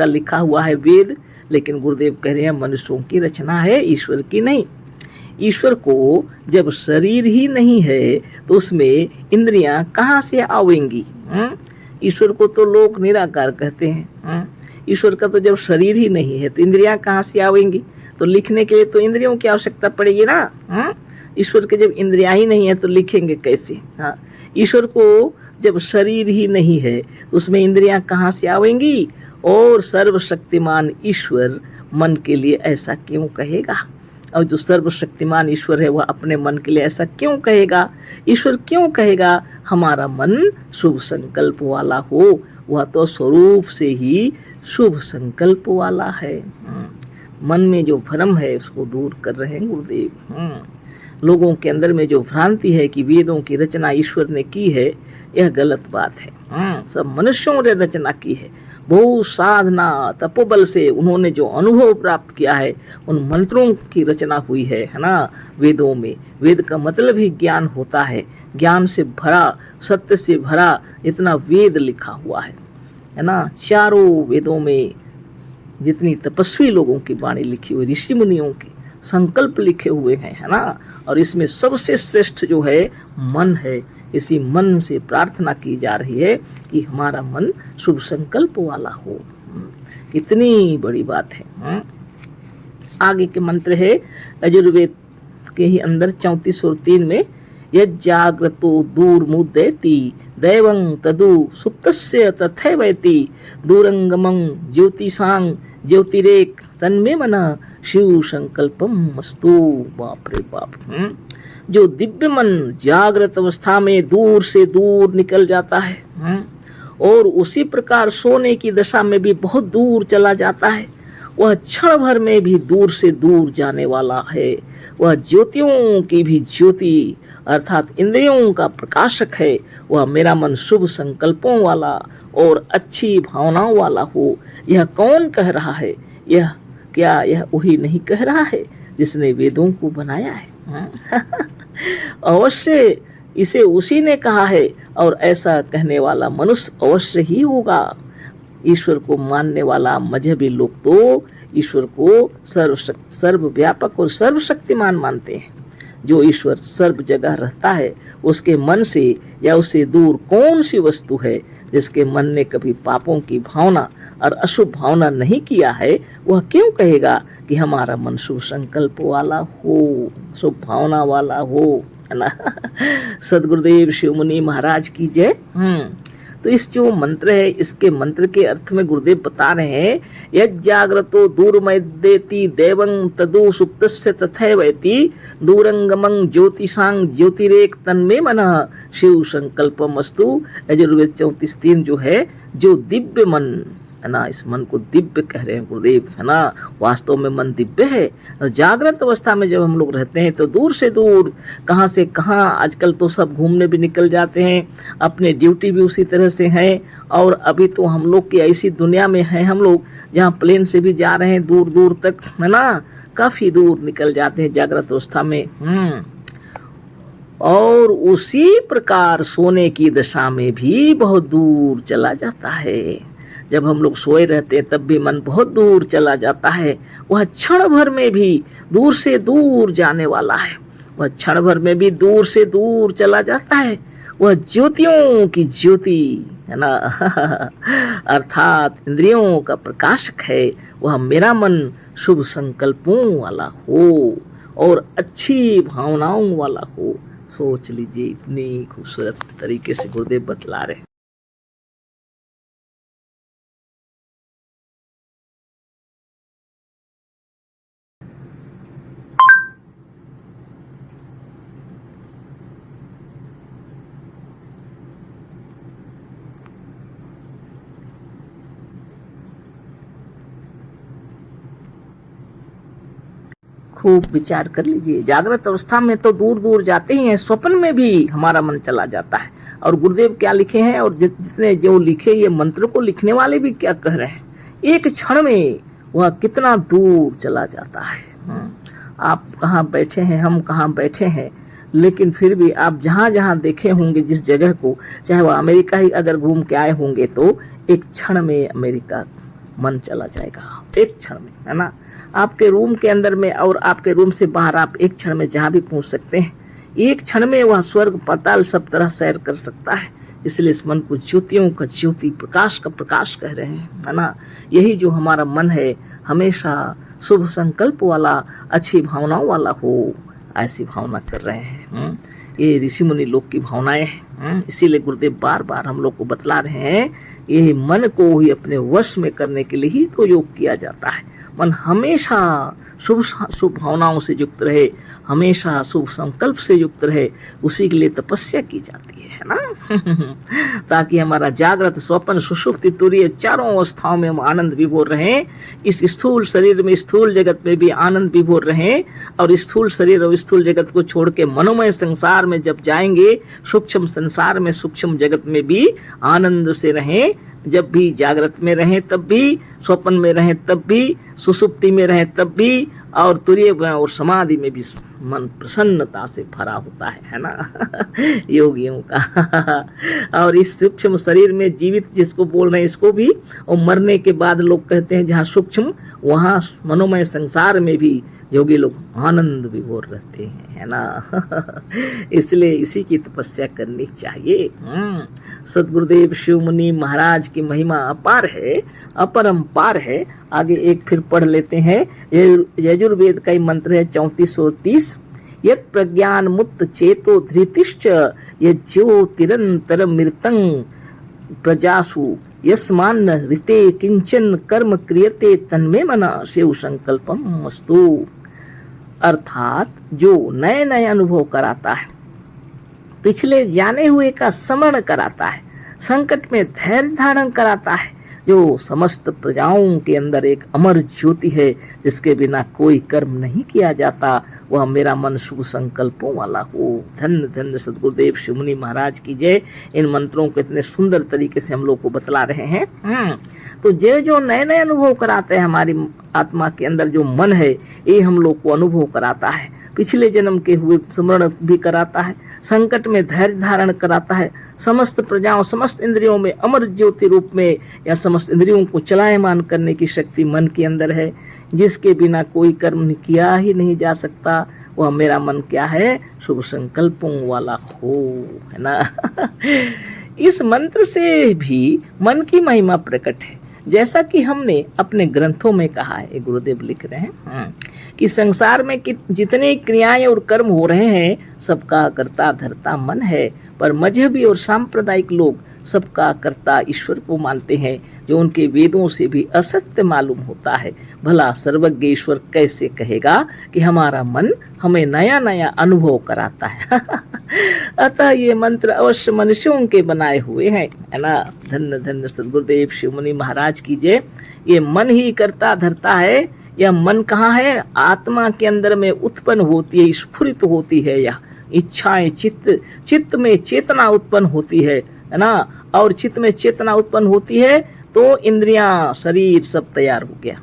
लिखा हुआ है वेद, लेकिन गुरुदेव कह रहे हैं मनुष्यों की रचना है, ईश्वर की नहीं। ईश्वर को जब शरीर ही नहीं है तो उसमें इंद्रियां कहाँ से आवेंगी? ईश्वर को तो लोग निराकार कहते हैं। ईश्वर का तो जब शरीर ही नहीं है तो इंद्रियां कहाँ से आवेंगी? तो लिखने के लिए तो इंद्रियों की आवश्यकता पड़ेगी ना। ईश्वर के जब इंद्रियां ही नहीं है तो लिखेंगे कैसे? ईश्वर को जब शरीर ही नहीं है तो उसमें इंद्रियां कहाँ से आवेंगी? और सर्वशक्तिमान ईश्वर मन के लिए ऐसा क्यों कहेगा? और जो सर्वशक्तिमान ईश्वर है वह अपने मन के लिए ऐसा क्यों कहेगा? ईश्वर क्यों कहेगा हमारा मन शुभ संकल्प वाला हो? वह तो स्वरूप से ही शुभ संकल्प वाला है। मन में जो भ्रम है उसको दूर कर रहे हैं गुरुदेव। लोगों के अंदर में जो भ्रांति है कि वेदों की रचना ईश्वर ने की है, यह गलत बात है। सब मनुष्यों ने रचना की है। बहुत साधना तपोबल से उन्होंने जो अनुभव प्राप्त किया है उन मंत्रों की रचना हुई है ना। वेदों में, वेद का मतलब ही ज्ञान होता है, ज्ञान से भरा, सत्य से भरा इतना वेद लिखा हुआ है ना। चारों वेदों में जितनी तपस्वी लोगों की वाणी लिखी हुई, ऋषि मुनियों की संकल्प लिखे हुए हैं, है ना। और इसमें सबसे श्रेष्ठ जो है मन है। इसी मन से प्रार्थना की जा रही है कि हमारा मन शुभ संकल्प वाला हो। कितनी बड़ी बात है। आगे के मंत्र है यजुर्वेद के ही अंदर 34 और 3 में, यज्जाग्रतो दूर मुद्यति दैवं तदु सुप्तस्य तथैवैति दूरंगमं ज्योतिषां ज्योतिरेक तन्मे मना शिव संकल्पम मस्तु। बाप रे बाप। जो दिव्य मन जागृत अवस्था में दूर से दूर निकल जाता है और उसी प्रकार सोने की दशा में भी बहुत दूर चला जाता है, वह क्षण भर में भी दूर से दूर जाने वाला है। वह ज्योतियों की भी ज्योति अर्थात इंद्रियों का प्रकाशक है। वह मेरा मन शुभ संकल्पों वाला और अच्छी भावनाओं वाला हो। यह कौन कह रहा है? यह क्या यह वही नहीं कह रहा है जिसने वेदों को बनाया है? अवश्य इसे उसी ने कहा है और ऐसा कहने वाला मनुष्य अवश्य ही होगा। ईश्वर को मानने वाला मजहबी लोग तो ईश्वर को सर्वव्यापक और सर्वशक्तिमान मानते हैं। जो ईश्वर सर्व जगह रहता है उसके मन से या उससे दूर कौन सी वस्तु है जिसके मन ने कभी पापों की भावना और अशुभ भावना नहीं किया है? वह क्यों कहेगा कि हमारा मन शुभ संकल्प वाला हो, शुभ भावना वाला हो, है ना। सदगुरुदेव शिव मुनि महाराज की जय। तो इस जो मंत्र है, इसके मंत्र के अर्थ में गुरुदेव बता रहे हैं, यज्जाग्रतो दूरमैदेति दैवं तदु सुप्तस्य तथैवैति दूरंगमं ज्योतिषां ज्योतिरेक तन्मे मनः शिव संकल्पमस्तु। यजुर्वेद 34:3 जो है, जो दिव्य मन है ना, इस मन को दिव्य कह रहे हैं गुरुदेव, है ना। वास्तव में मन दिव्य है। जागृत अवस्था में जब हम लोग रहते हैं तो दूर से दूर, कहाँ से कहाँ, आजकल तो सब घूमने भी निकल जाते हैं, अपने ड्यूटी भी उसी तरह से है। और अभी तो हम लोग की ऐसी दुनिया में है हम लोग जहाँ प्लेन से भी जा रहे हैं दूर दूर तक, है ना, काफी दूर निकल जाते हैं जागृत अवस्था में। और उसी प्रकार सोने की दशा में भी बहुत दूर चला जाता है। जब हम लोग सोए रहते हैं तब भी मन बहुत दूर चला जाता है। वह क्षण भर में भी दूर से दूर जाने वाला है। वह क्षण भर में भी दूर से दूर चला जाता है। वह ज्योतियों की ज्योति है ना अर्थात इंद्रियों का प्रकाशक है। वह मेरा मन शुभ संकल्पों वाला हो और अच्छी भावनाओं वाला हो। सोच लीजिए, इतनी खूबसूरत तरीके से गुरुदेव बतला रहे। खूब विचार कर लीजिए। जागृत अवस्था में तो दूर दूर जाते ही हैं, स्वप्न में भी हमारा मन चला जाता है। और गुरुदेव क्या लिखे हैं, और जिसने जो लिखे ये मंत्र को लिखने वाले भी क्या कह रहे हैं, एक क्षण में वह कितना दूर चला जाता है। आप कहाँ बैठे हैं, हम कहाँ बैठे हैं, लेकिन फिर भी आप जहाँ जहाँ देखे होंगे जिस जगह को, चाहे वह अमेरिका ही अगर घूम के आए होंगे, तो एक क्षण में अमेरिका मन चला जाएगा, एक क्षण में, है ना। आपके रूम के अंदर में और आपके रूम से बाहर आप एक क्षण में जहाँ भी पहुंच सकते हैं, एक क्षण में वह स्वर्ग पाताल सब तरह सैर कर सकता है। इसलिए इस मन को ज्योतियों का ज्योति, प्रकाश का प्रकाश कह रहे हैं, है ना। यही जो हमारा मन है, हमेशा शुभ संकल्प वाला, अच्छी भावनाओं वाला हो, ऐसी भावना कर रहे हैं। ये ऋषि मुनि लोग की भावनाएं हैं। इसीलिए गुरुदेव बार बार हम लोग को बतला रहे हैं, ये मन को ही अपने वश में करने के लिए ही तो योग किया जाता है। मन हमेशा शुभ शुभ भावनाओं से युक्त रहे, हमेशा शुभ संकल्प से युक्त रहे, उसी के लिए तपस्या की जाती है ना ताकि हमारा जागृत, स्वप्न, सुषुप्ति, तुरीय चारों अवस्थाओं में हम आनंद विभोर रहें। इस स्थूल शरीर में, स्थूल जगत में भी आनंद विभोर रहें, और स्थूल शरीर और स्थूल जगत को छोड़ के मनोमय संसार में जब जाएंगे, सूक्ष्म संसार में, सूक्ष्म जगत में भी आनंद से रहें। जब भी जागृत में रहें तब भी, स्वप्न में रहें तब भी, सुसुप्ति में रहें तब भी, और तुरीय और समाधि में भी मन प्रसन्नता से भरा होता है ना योगियों का और इस सूक्ष्म शरीर में जीवित जिसको बोल रहे हैं इसको भी, और मरने के बाद लोग कहते हैं जहाँ सूक्ष्म वहाँ मनोमय संसार में भी योगी लोग आनंद विभोर रहते हैं, है ना इसलिए इसी की तपस्या करनी चाहिए। सदगुरुदेव शिव मुनि महाराज की महिमा अपार है, अपरंपार है। आगे एक फिर पढ़ लेते हैं, यजुर्वेद का ही मंत्र है 3430। यत् प्रज्ञान मुक्त चेतो धृतिश्च यज्योतिरंतर मृतं प्रजासु यस्मान ऋते किंचन कर्म क्रियते तन्मे मना शिव संकल्पम अस्तु। अर्थात जो नए नए अनुभव कराता है, पिछले जाने हुए का स्मरण कराता है, संकट में धैर्य धारण कराता है, जो समस्त प्रजाओं के अंदर एक अमर ज्योति है जिसके बिना कोई कर्म नहीं किया जाता, वह मेरा मन शुभ संकल्पों वाला हो। धन्य धन्य सदगुरुदेव शिव मुनि महाराज की जय। इन मंत्रों को इतने सुंदर तरीके से हम लोग को बतला रहे हैं। तो जो नए नए अनुभव कराते हैं हमारी आत्मा के अंदर, जो मन है ये हम लोग को अनुभव कराता है, पिछले जन्म के हुए स्मरण भी कराता है, संकट में धैर्य धारण कराता है, समस्त प्रजाओं, समस्त इंद्रियों में अमर ज्योति रूप में या समस्त इंद्रियों को चलायमान करने की शक्ति मन के अंदर है, जिसके बिना कोई कर्म किया ही नहीं जा सकता। वह मेरा मन क्या है, शुभ संकल्पों वाला हो, है ना इस मंत्र से भी मन की महिमा प्रकट है। जैसा कि हमने अपने ग्रंथों में कहा है, गुरुदेव लिख रहे हैं कि संसार में जितने क्रियाएं और कर्म हो रहे हैं सबका कर्ता धर्ता मन है, पर मजहबी और सांप्रदायिक लोग सबका कर्ता ईश्वर को मानते हैं, जो उनके वेदों से भी असत्य मालूम होता है। भला सर्वज्ञ ईश्वर कैसे कहेगा कि हमारा मन हमें नया नया अनुभव कराता है अतः ये मंत्र अवश्य मनुष्यों के बनाए हुए हैं, है ना। धन्य धन्य सदगुरुदेव शिव मुनि महाराज की जय। ये मन ही करता धरता है। यह मन कहाँ है, आत्मा के अंदर में उत्पन्न होती है, स्फुरित होती है। यह इच्छाएं, चित्त में चेतना उत्पन्न होती है ना। और चित्त में चेतना उत्पन्न होती है तो इंद्रियां, शरीर सब तैयार हो गया,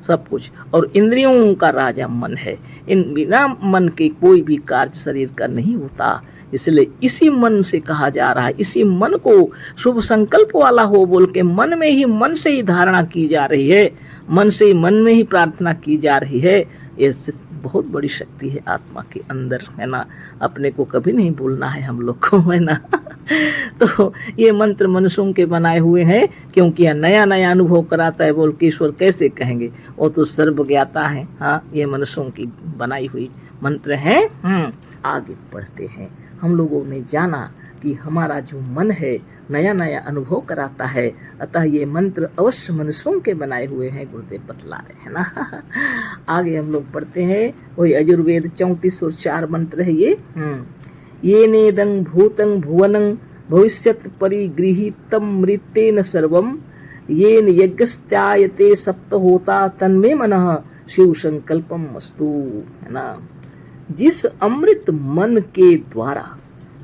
सब कुछ। और इंद्रियों का राजा मन है। इन बिना मन के कोई भी कार्य शरीर का नहीं होता। इसलिए इसी मन से कहा जा रहा है, इसी मन को शुभ संकल्प वाला हो बोल के मन से ही धारणा की जा रही है, मन से ही मन में ही प्रार्थना की जा रही है। ये बहुत बड़ी शक्ति है आत्मा के अंदर, है ना। अपने को कभी नहीं भूलना है हम लोग को, है ना। तो ये मंत्र मनुष्यों के बनाए हुए हैं, क्योंकि यह नया नया अनुभव कराता है। बोल के ईश्वर कैसे कहेंगे, वो तो सर्वज्ञाता है। हाँ, ये मनुष्यों की बनाई हुई मंत्र हैं। आगे पढ़ते हैं। हम लोगों ने जाना कि हमारा जो मन है नया नया अनुभव कराता है, अतः ये मंत्र अवश्य मनुष्यों के बनाए हुए हैं, गुरुदेव बतला रहे हैं ना। आगे हम लोग पढ़ते हैं वही यजुर्वेद 34 और 4 मंत्र है ये नेदं भूतं भुवनं भविष्यत् परिगृहीतं मृतेन सर्वं येन यज्ञस्त्यायते सप्त होता तन्मे मनः शिव संकल्पम अस्तु, है ना। जिस अमृत मन के द्वारा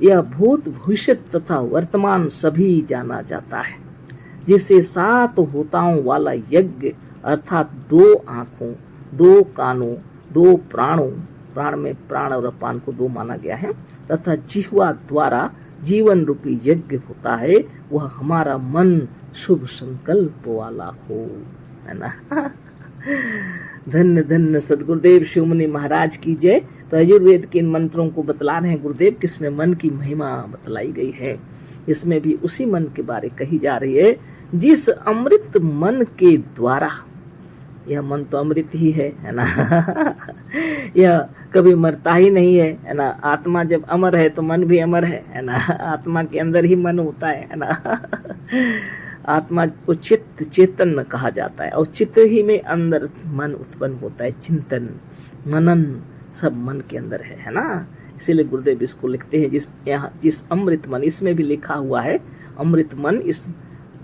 यह भूत भविष्य तथा वर्तमान सभी जाना जाता है, जिसे 7 होताओं वाला यज्ञ अर्थात 2 आँखों, 2 कानों, 2 प्राणों, प्राण में प्राण और अपान को 2 माना गया है, तथा जिह्वा द्वारा जीवन रूपी यज्ञ होता है, वह हमारा मन शुभ संकल्प वाला हो, है ना। धन्य धन्य सदगुरुदेव शिवमुनि महाराज की जय। तो यजुर्वेद के इन मंत्रों को बतला रहे हैं गुरुदेव, किसमें मन की महिमा बतलाई गई है। इसमें भी उसी मन के बारे कही जा रही है, जिस अमृत मन के द्वारा, यह मन तो अमृत ही है ना। यह कभी मरता ही नहीं है ना। आत्मा जब अमर है तो मन भी अमर है ना। आत्मा के अंदर ही मन होता है ना। आत्मा को चित्त चेतन कहा जाता है, और चित्त ही में अंदर मन उत्पन्न होता है। चिंतन मनन सब मन के अंदर है ना। इसीलिए गुरुदेव इसको लिखते हैं, जिस अमृत मन, इसमें भी लिखा हुआ है अमृत मन। इस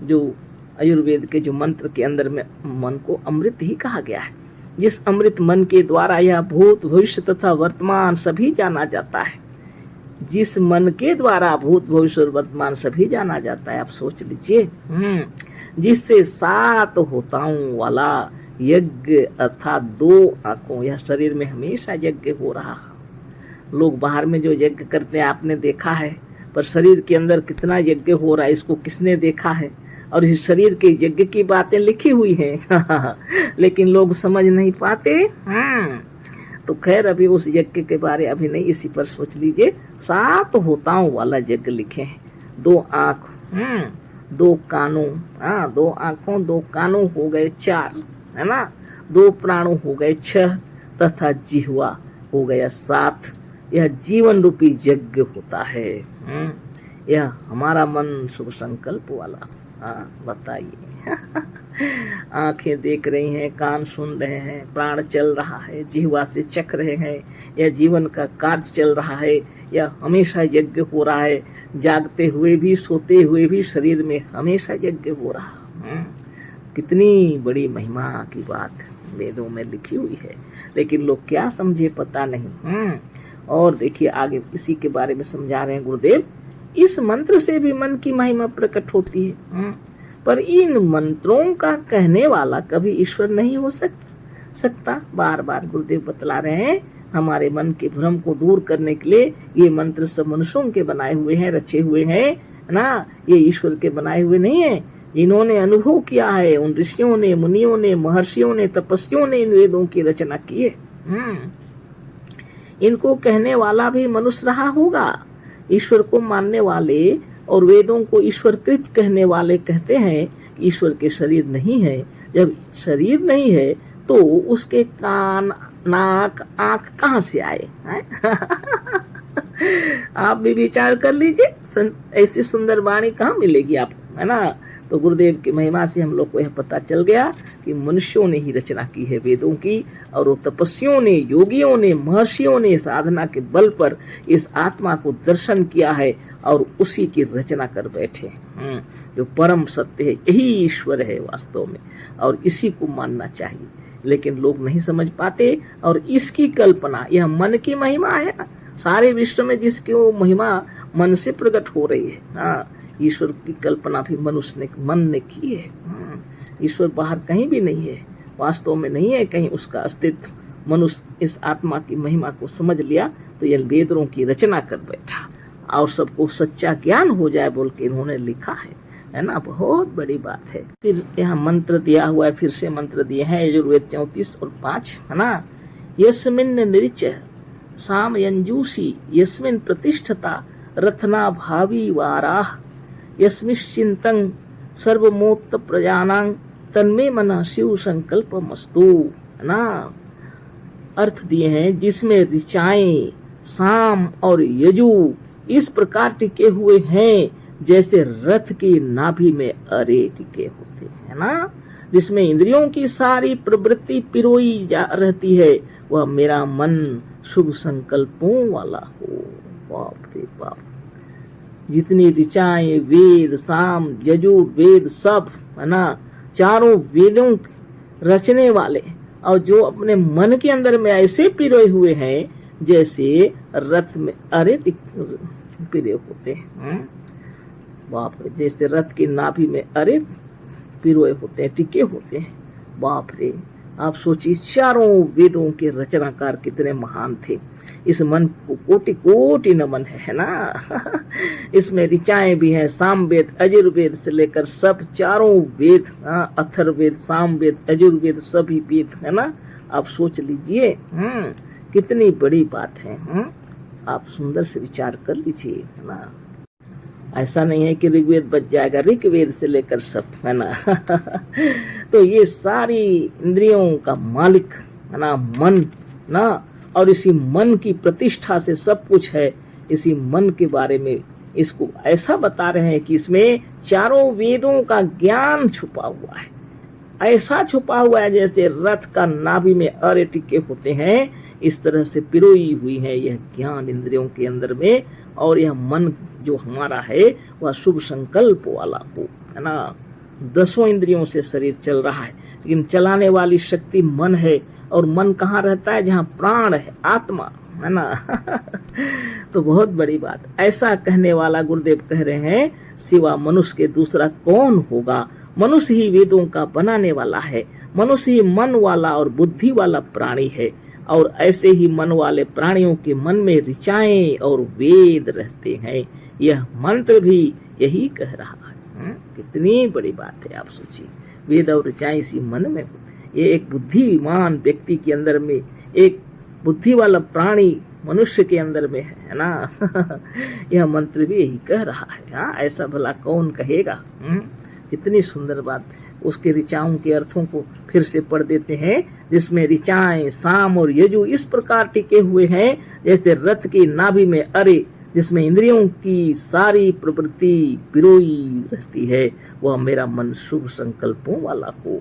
जो आयुर्वेद के जो मंत्र के अंदर में मन को अमृत ही कहा गया है। जिस अमृत मन के द्वारा यह भूत भविष्य तथा वर्तमान सभी जाना जाता है। जिस मन के द्वारा भूत भविष्य और वर्तमान सभी जाना जाता है, आप सोच लीजिए। जिससे 7 होताओं वाला यज्ञ अर्थात 2 आँखों, यह शरीर में हमेशा यज्ञ हो रहा है। लोग बाहर में जो यज्ञ करते हैं आपने देखा है, पर शरीर के अंदर कितना यज्ञ हो रहा है इसको किसने देखा है। और इस शरीर के यज्ञ की बातें लिखी हुई हैं लेकिन लोग समझ नहीं पाते। तो खैर अभी उस यज्ञ के बारे अभी नहीं, इसी पर सोच लीजिए। 7 होताओं वाला यज्ञ लिखे हैं। 2 आँख, 2 कानों, 2 आँखों 2 कानों हो गए 4, है ना। 2 प्राणों हो गए 6, तथा जिह्वा हो गया 7। यह जीवन रूपी यज्ञ होता है। यह हमारा मन शुभ संकल्प वाला। बताइए। आंखें देख रही हैं, कान सुन रहे हैं, प्राण चल रहा है, जिह्वा से चख रहे हैं, यह जीवन का कार्य चल रहा है, यह हमेशा यज्ञ हो रहा है। जागते हुए भी सोते हुए भी शरीर में हमेशा यज्ञ हो रहा। कितनी बड़ी महिमा की बात वेदों में लिखी हुई है, लेकिन लोग क्या समझे पता नहीं। और देखिए आगे इसी के बारे में समझा रहे हैं गुरुदेव। इस मंत्र से भी मन की महिमा प्रकट होती है, पर इन मंत्रों का कहने वाला कभी ईश्वर नहीं हो सकता। बार बार गुरुदेव बतला रहे हैं, हमारे मन के भ्रम को दूर करने के लिए ये मंत्र सब मनुष्यों के बनाए हुए हैं, रचे हुए हैं ना। ये ईश्वर के बनाए हुए नहीं है। जिन्होंने अनुभव किया है, उन ऋषियों ने, मुनियों ने, महर्षियों ने, तपस्वियों ने इन वेदों की रचना की है। इनको कहने वाला भी मनुष्य रहा होगा। ईश्वर को मानने वाले और वेदों को ईश्वरकृत कहने वाले कहते हैं कि ईश्वर के शरीर नहीं है। जब शरीर नहीं है तो उसके कान, नाक, आँख कहाँ से आए आप भी विचार कर लीजिए। ऐसी सुंदर वाणी कहाँ मिलेगी आपको, है ना। तो गुरुदेव की महिमा से हम लोग को यह पता चल गया कि मनुष्यों ने ही रचना की है वेदों की, और वो तपस्वियों ने, योगियों ने, महर्षियों ने साधना के बल पर इस आत्मा को दर्शन किया है और उसी की रचना कर बैठे। जो परम सत्य है, यही ईश्वर है वास्तव में, और इसी को मानना चाहिए। लेकिन लोग नहीं समझ पाते, और इसकी कल्पना, यह मन की महिमा है ना। सारे विश्व में जिसकी वो महिमा मन से प्रकट हो रही है। ईश्वर की कल्पना भी मनुष्य ने, मन ने की है। ईश्वर बाहर कहीं भी नहीं है, वास्तव में नहीं है कहीं उसका अस्तित्व। मनुष्य इस आत्मा की महिमा को समझ लिया तो यह वेदों की रचना कर बैठा, और सबको सच्चा ज्ञान हो जाए बोल के इन्होंने लिखा है ना। बहुत बड़ी बात है। फिर यहाँ मंत्र दिया हुआ है, फिर से मंत्र दिए हैं यजुर्वेद 34 और 5, है ना। यस्मिन् निरिच साम यंजूषी यस्मिन् प्रतिष्ठता रत्ना भावी वाराह यस्मिश्चिंतं सर्वमोत्त प्रजानां तन्मे मना शिव संकल्प मस्तु। है ना, अर्थ दिए हैं जिसमें ऋचाएं साम और यजु इस प्रकार टिके हुए हैं जैसे रथ की नाभि में अरे टिके होते हैं ना, जिसमें इंद्रियों की सारी प्रवृत्ति पिरोई जा रहती है, वह मेरा मन शुभ संकल्पों वाला हो। बाप रे बाप, जितनी ऋचाएं वेद साम यजुर्वेद सब है ना, चारों वेदों रचने वाले और जो अपने मन के अंदर में ऐसे पिरोए हुए हैं जैसे रथ में अरे पिरे होते हैं। बाप रे, जैसे रथ की नाभि में अरे पिरोए होते हैं, टिके होते हैं। बाप रे, आप सोचिए चारों वेदों के रचनाकार कितने महान थे। इस मन को कोटि कोटि नमन है ना। इसमें ऋचाएं भी हैं, सामवेद अजुर्वेद से लेकर सब चारों वेद, अथर्ववेद सामवेद अजुर्वेद सभी वेद है ना। आप सोच लीजिए कितनी बड़ी बात है। आप सुंदर से विचार कर लीजिए है ना। ऐसा नहीं है कि ऋग्वेद बच जाएगा, ऋग्वेद से लेकर सब है ना। तो ये सारी इंद्रियों का मालिक है ना मन ना, और इसी मन की प्रतिष्ठा से सब कुछ है। इसी मन के बारे में इसको ऐसा बता रहे हैं कि इसमें चारों वेदों का ज्ञान छुपा हुआ है, ऐसा छुपा हुआ है जैसे रथ का नाभि में अरे टिके होते हैं, इस तरह से पिरोई हुई है यह ज्ञान इंद्रियों के अंदर में। और यह मन जो हमारा है वह शुभ संकल्प वाला हो है ना। 10 इंद्रियों से शरीर चल रहा है, लेकिन चलाने वाली शक्ति मन है। और मन कहाँ रहता है? जहाँ प्राण है, आत्मा है ना। तो बहुत बड़ी बात। ऐसा कहने वाला गुरुदेव कह रहे हैं सिवा मनुष्य के दूसरा कौन होगा। मनुष्य ही वेदों का बनाने वाला है, मनुष्य ही मन वाला और बुद्धि वाला प्राणी है। और ऐसे ही मन वाले प्राणियों के मन में ऋचाएं और वेद रहते हैं। यह मंत्र भी यही कह रहा है। कितनी बड़ी बात है, आप सोचिए। वेद और ऋचाएं इसी मन में होते। ये एक बुद्धिमान व्यक्ति के अंदर में, एक बुद्धि वाला प्राणी मनुष्य के अंदर में है ना। यह मंत्र भी यही कह रहा है। हाँ, ऐसा भला कौन कहेगा। कितनी सुंदर बात। उसके ऋचाओं के अर्थों को फिर से पढ़ देते हैं, जिसमें ऋचाएं साम और यजु इस प्रकार टिके हुए हैं जैसे रथ की नाभि में अरे, जिसमें इंद्रियों की सारी प्रवृत्ति पिरोई रहती है, वह मेरा मन शुभ संकल्पों वाला हो।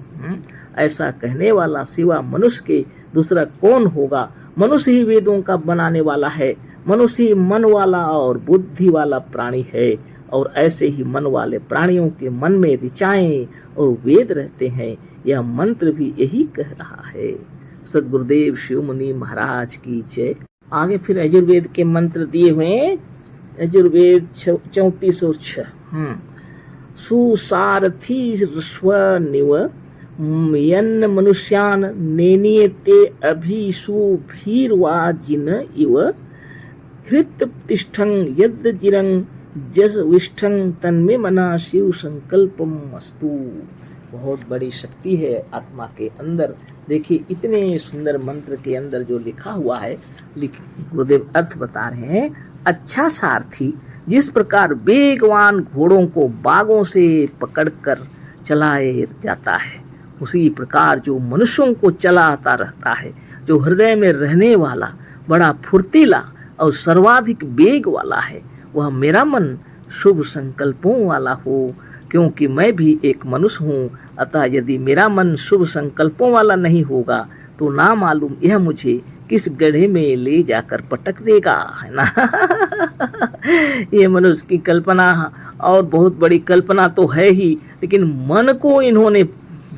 ऐसा कहने वाला सिवा मनुष्य के दूसरा कौन होगा। मनुष्य ही वेदों का बनाने वाला है, मनुष्य ही मन वाला और बुद्धि वाला प्राणी है। और ऐसे ही मन वाले प्राणियों के मन में ऋचाएं और वेद रहते हैं। यह मंत्र भी यही कह रहा है। सद्गुरुदेव शिव मुनि महाराज की जय। आगे फिर यजुर्वेद के मंत्र दिए हुए हैं। यजुर्वेद 3406। सुसारथी स्वनिव यन्न मनुष्यान नेनियते अभिशुभीर्वाजिन इव हृत्तिष्ठं यद्जिरं जस विष्ठं तन्मे मना शिव संकल्पम मस्तु। बहुत बड़ी शक्ति है आत्मा के अंदर। देखिए इतने सुंदर मंत्र के अंदर जो लिखा हुआ है, गुरुदेव अर्थ बता रहे हैं। अच्छा सारथी जिस प्रकार वेगवान घोड़ों को बागों से पकड़कर चलाया जाता है, उसी प्रकार जो मनुष्यों को चलाता रहता है, जो हृदय में रहने वाला बड़ा फुर्तीला और सर्वाधिक वेग वाला है, वह मेरा मन शुभ संकल्पों वाला हो। क्योंकि मैं भी एक मनुष्य हूँ, अतः यदि मेरा मन शुभ संकल्पों वाला नहीं होगा तो ना मालूम यह मुझे किस गड्ढे में ले जाकर पटक देगा, है ना। ये मनुष्य की कल्पना और बहुत बड़ी कल्पना तो है ही, लेकिन मन को इन्होंने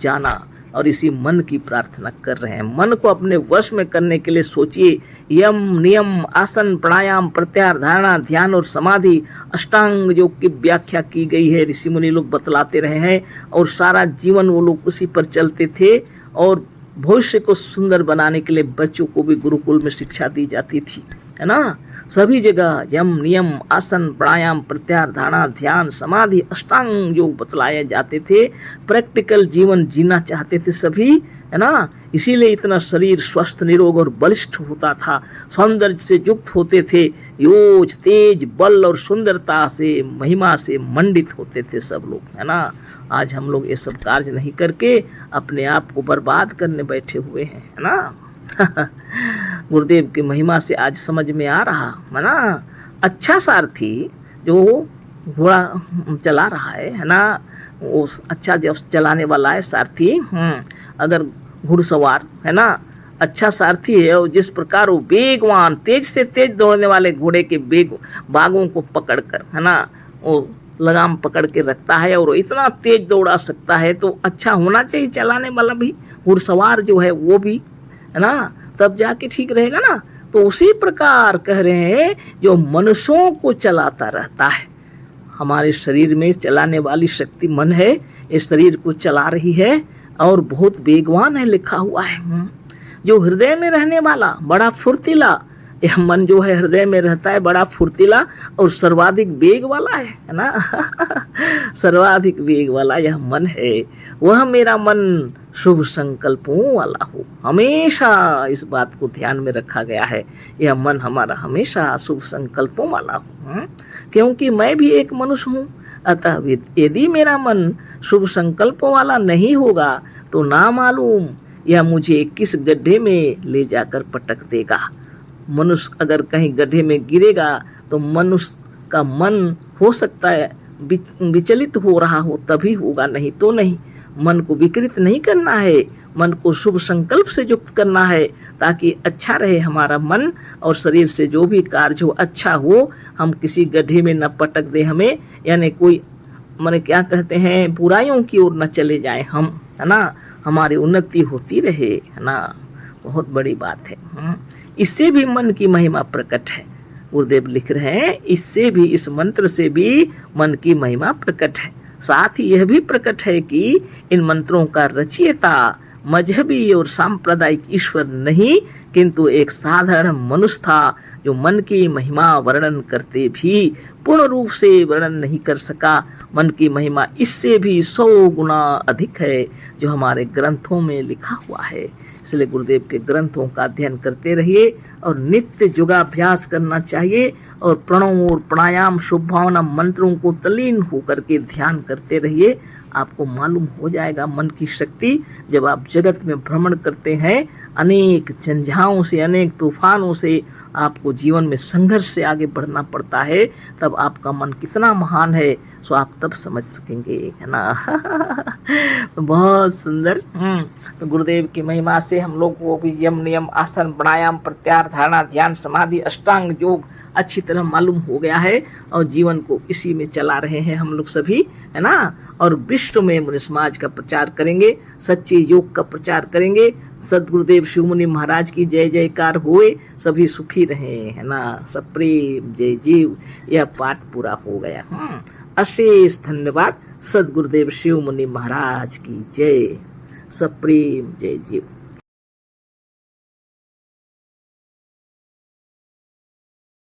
जाना और इसी मन की प्रार्थना कर रहे हैं। मन को अपने वश में करने के लिए सोचिए, यम नियम आसन प्राणायाम प्रत्याहार धारणा ध्यान और समाधि अष्टांग योग की व्याख्या की गई है। ऋषि मुनि लोग बतलाते रहे हैं और सारा जीवन वो लोग उसी पर चलते थे। और भविष्य को सुंदर बनाने के लिए बच्चों को भी गुरुकुल में शिक्षा दी जाती थी, है ना। सभी जगह यम नियम आसन प्राणायाम प्रत्याहार धारणा ध्यान समाधि अष्टांग योग बतलाए जाते थे। प्रैक्टिकल जीवन जीना चाहते थे सभी, है ना। इसीलिए इतना शरीर स्वस्थ निरोग और बलिष्ठ होता था, सौंदर्य से युक्त होते थे, योज तेज बल और सुंदरता से महिमा से मंडित होते थे सब लोग, है ना। आज हम लोग ये सब कार्य नहीं करके अपने आप को बर्बाद करने बैठे हुए हैं, है ना। गुरुदेव की महिमा से आज समझ में आ रहा, है ना। अच्छा सारथी जो घोड़ा चला रहा है ना, वो अच्छा जो चलाने वाला है सारथी, अगर घुड़सवार है ना अच्छा सारथी है, और जिस प्रकार वो वेगवान तेज से तेज दौड़ने वाले घोड़े के बागों को पकड़कर, है ना, वो लगाम पकड़ के रखता है और इतना तेज दौड़ा सकता है, तो अच्छा होना चाहिए चलाने वाला भी, घुड़सवार जो है वो भी, है ना, तब जाके ठीक रहेगा ना। तो उसी प्रकार कह रहे हैं जो मनुष्यों को चलाता रहता है, हमारे शरीर में चलाने वाली शक्ति मन है, इस शरीर को चला रही है और बहुत वेगवान है लिखा हुआ है। जो हृदय में रहने वाला बड़ा फुर्तीला, यह मन जो है हृदय में रहता है बड़ा फुर्तीला और सर्वाधिक वेग वाला है ना। सर्वाधिक वेग वाला यह मन है, वह मेरा मन शुभ संकल्पों वाला हो। हमेशा इस बात को ध्यान में रखा गया है, यह मन हमारा हमेशा शुभ संकल्पों वाला हो, क्योंकि मैं भी एक मनुष्य हूँ। अतः यदि मेरा मन शुभ संकल्पों वाला नहीं होगा तो ना मालूम यह मुझे किस गड्ढे में ले जाकर पटक देगा। मनुष्य अगर कहीं गड्ढे में गिरेगा तो मनुष्य का मन हो सकता है विचलित हो रहा हो, तभी होगा, नहीं तो नहीं। मन को विकृत नहीं करना है, मन को शुभ संकल्प से युक्त करना है, ताकि अच्छा रहे हमारा मन और शरीर से जो भी कार्य हो अच्छा हो, हम किसी गड्ढे में न पटक दे हमें, यानी कोई माने क्या कहते हैं बुराइयों की ओर न चले जाएं हम, है ना, हमारी उन्नति होती रहे, है ना। बहुत बड़ी बात है। इससे भी मन की महिमा प्रकट है, गुरुदेव लिख रहे हैं, इससे भी, इस मंत्र से भी मन की महिमा प्रकट है। साथ ही यह भी प्रकट है कि इन मंत्रों का रचयिता मजहबी और सांप्रदायिक ईश्वर नहीं, किंतु एक साधारण मनुष्य था जो मन की महिमा वर्णन करते भी पूर्ण रूप से वर्णन नहीं कर सका। मन की महिमा इससे भी 100 गुना अधिक है जो हमारे ग्रंथों में लिखा हुआ है। इसलिए गुरुदेव के ग्रंथों का अध्ययन करते रहिए और नित्य योगाभ्यास करना चाहिए और प्रणव और प्राणायाम शुभ भावना मंत्रों को तल्लीन होकर के ध्यान करते रहिए। आपको मालूम हो जाएगा मन की शक्ति। जब आप जगत में भ्रमण करते हैं, अनेक झंझाओं से, अनेक तूफानों से आपको जीवन में संघर्ष से आगे बढ़ना पड़ता है, तब आपका मन कितना महान है सो आप तब समझ सकेंगे, है ना। बहुत सुंदर। तो गुरुदेव की महिमा से हम लोग को भी यम नियम आसन प्राणायाम प्रत्याहार धारणा ध्यान समाधि अष्टांग योग अच्छी तरह मालूम हो गया है और जीवन को इसी में चला रहे हैं हम लोग सभी, है ना। और विश्व में मनुष्य समाज का प्रचार करेंगे, सच्चे योग का प्रचार करेंगे। सदगुरुदेव शिव मुनि महाराज की जय जयकार होए, सभी सुखी रहे, है ना। सप्रेम जय जीव। यह पाठ पूरा हो गया। अशेष धन्यवाद। सदगुरुदेव शिव मुनि महाराज की जय। सप्रेम जय जीव।